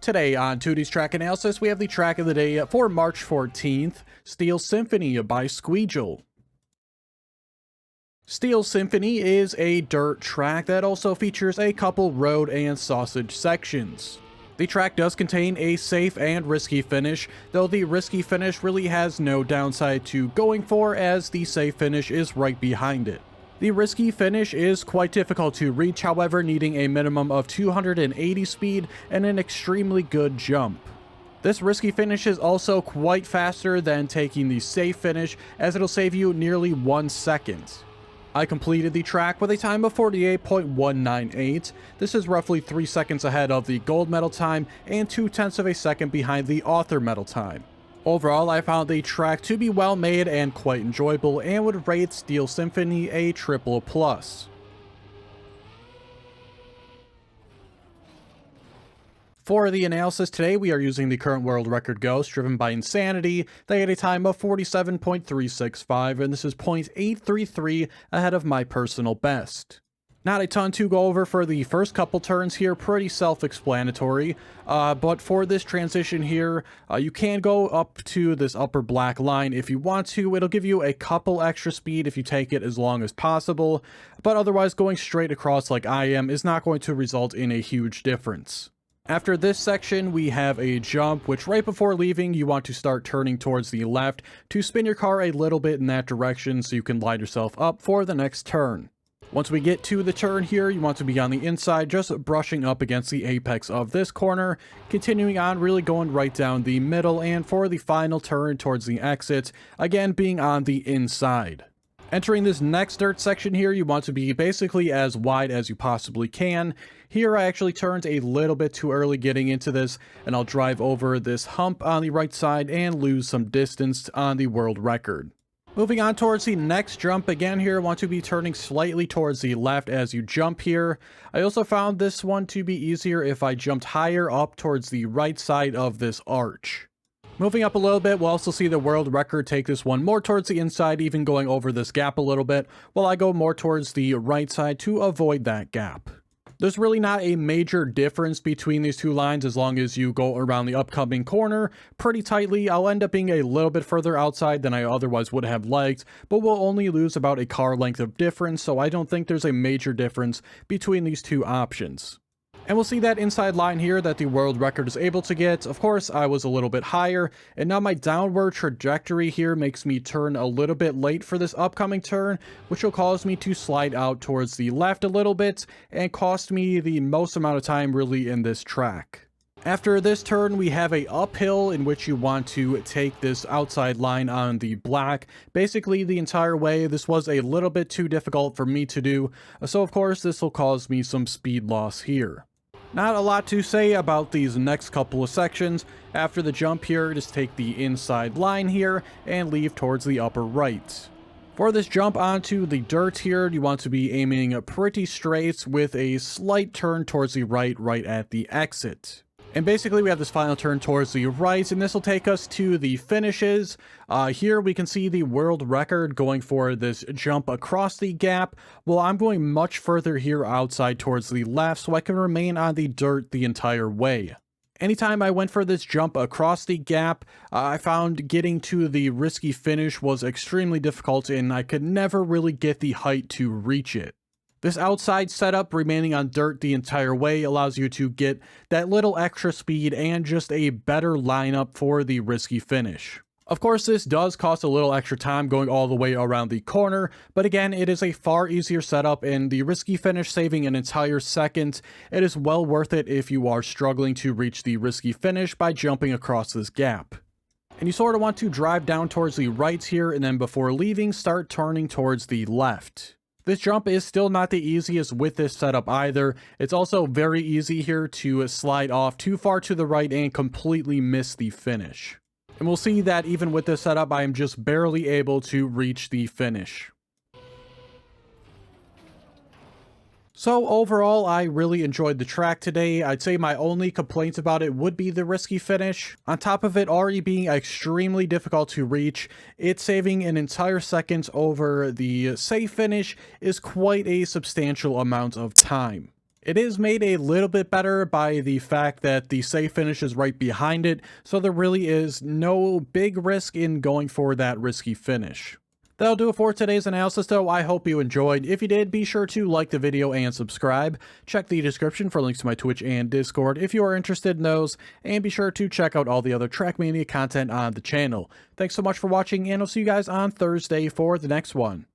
Today on Teuty's track analysis, we have the track of the day for March 14th, Steel Symphony by Sqweegel. Steel Symphony is a dirt track that also features a couple road and sausage sections. The track does contain a safe and risky finish, though the risky finish really has no downside to going for, as the safe finish is right behind it. The risky finish is quite difficult to reach, however, needing a minimum of 280 speed and an extremely good jump. This risky finish is also quite faster than taking the safe finish, as it'll save you nearly 1 second. I completed the track with a time of 48.198. This is roughly 3 seconds ahead of the gold medal time and 0.2 of a second behind the author medal time. Overall, I found the track to be well made and quite enjoyable, and would rate Steel Symphony a triple plus. For the analysis today, we are using the current world record Ghost, driven by Insanity. They had a time of 47.365, and this is 0.833 ahead of my personal best. Not a ton to go over for the first couple turns here, pretty self-explanatory, but for this transition here, you can go up to this upper black line if you want to. It'll give you a couple extra speed if you take it as long as possible, but otherwise going straight across like I am is not going to result in a huge difference. After this section, we have a jump, which right before leaving, you want to start turning towards the left to spin your car a little bit in that direction so you can line yourself up for the next turn. Once we get to the turn here, you want to be on the inside, just brushing up against the apex of this corner, continuing on, really going right down the middle, and for the final turn towards the exit, again being on the inside. Entering this next dirt section here, you want to be basically as wide as you possibly can. Here I actually turned a little bit too early getting into this, and I'll drive over this hump on the right side and lose some distance on the world record. Moving on towards the next jump, again here, I want to be turning slightly towards the left as you jump here. I also found this one to be easier if I jumped higher up towards the right side of this arch. Moving up a little bit, we'll also see the world record take this one more towards the inside, even going over this gap a little bit, while I go more towards the right side to avoid that gap. There's really not a major difference between these two lines as long as you go around the upcoming corner pretty tightly. I'll end up being a little bit further outside than I otherwise would have liked, but we'll only lose about a car length of difference, so I don't think there's a major difference between these two options. And we'll see that inside line here that the world record is able to get. Of course, I was a little bit higher, and now my downward trajectory here makes me turn a little bit late for this upcoming turn, which will cause me to slide out towards the left a little bit, and cost me the most amount of time really in this track. After this turn, we have a uphill in which you want to take this outside line on the black basically the entire way. This was a little bit too difficult for me to do, so of course this will cause me some speed loss here. Not a lot to say about these next couple of sections. After the jump here, just take the inside line here and leave towards the upper right. For this jump onto the dirt here, you want to be aiming pretty straight with a slight turn towards the right at the exit. And basically we have this final turn towards the right, and this will take us to the finishes. Here we can see the world record going for this jump across the gap. Well, I'm going much further here outside towards the left, so I can remain on the dirt the entire way. Anytime I went for this jump across the gap, I found getting to the risky finish was extremely difficult, and I could never really get the height to reach it. This outside setup, remaining on dirt the entire way, allows you to get that little extra speed and just a better lineup for the risky finish. Of course, this does cost a little extra time going all the way around the corner, but again, it is a far easier setup, and the risky finish saving an entire second, it is well worth it if you are struggling to reach the risky finish by jumping across this gap. And you sort of want to drive down towards the right here, and then before leaving, start turning towards the left. This jump is still not the easiest with this setup either. It's also very easy here to slide off too far to the right and completely miss the finish. And we'll see that even with this setup, I am just barely able to reach the finish. So overall, I really enjoyed the track today. I'd say my only complaints about it would be the risky finish. On top of it already being extremely difficult to reach, it saving an entire second over the safe finish is quite a substantial amount of time. It is made a little bit better by the fact that the safe finish is right behind it, so there really is no big risk in going for that risky finish. That'll do it for today's analysis though. I hope you enjoyed. If you did, be sure to like the video and subscribe. Check the description for links to my Twitch and Discord if you are interested in those, and be sure to check out all the other Trackmania content on the channel. Thanks so much for watching, and I'll see you guys on Thursday for the next one.